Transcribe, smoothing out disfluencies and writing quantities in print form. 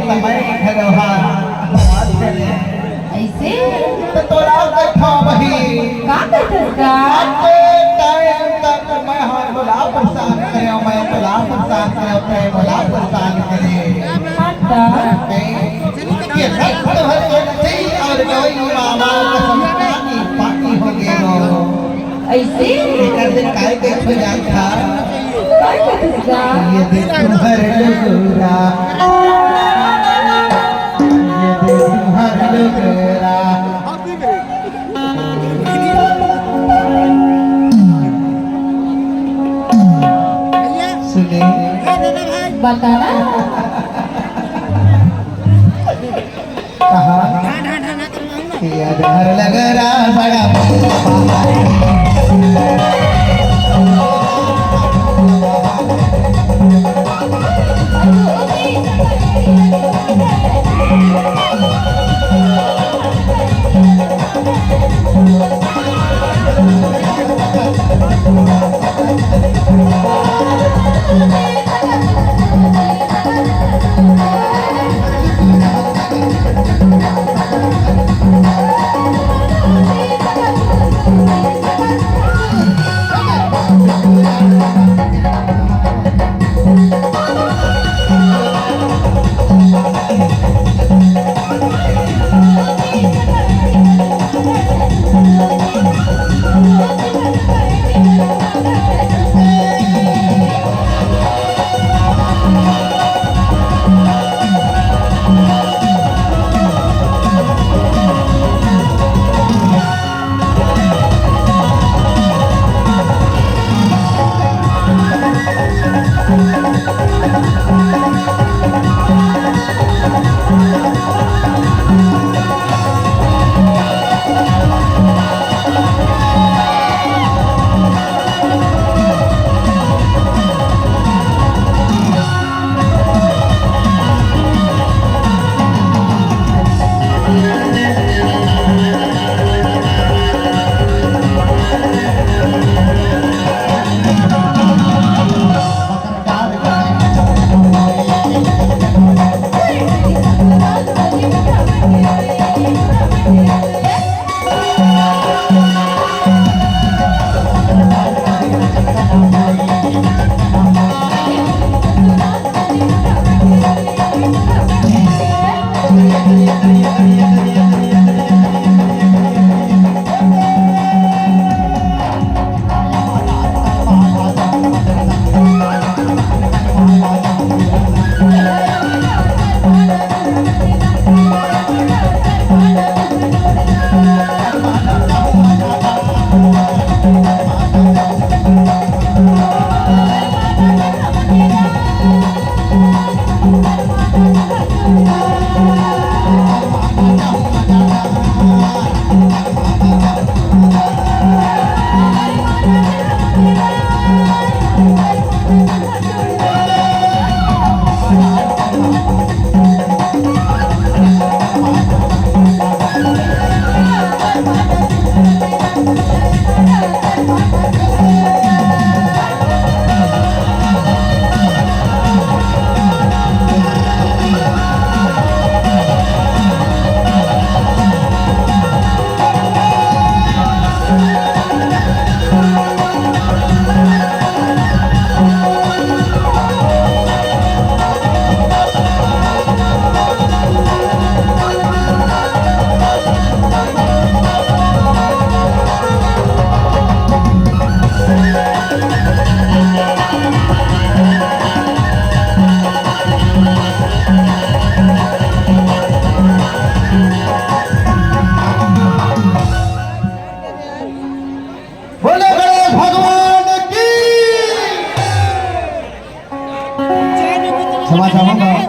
समय घरवा ऐसे तो तोरा बैठा वही का कहत का टाइम तक मैं हर बोला परेशान करे मैं बोला परेशान करे बोला परेशान करे माता ये सब भर के नहीं और कोई मामा कसम पानी पानी हो गयो ऐसे एक दिन काय के बजान था का कहत का ये दिन तुम्हार लोगरा ये दिन तुम्हार लोगरा सुने बताना कहा ये घर लग रहा बड़ा क्षमा चाहूंगा।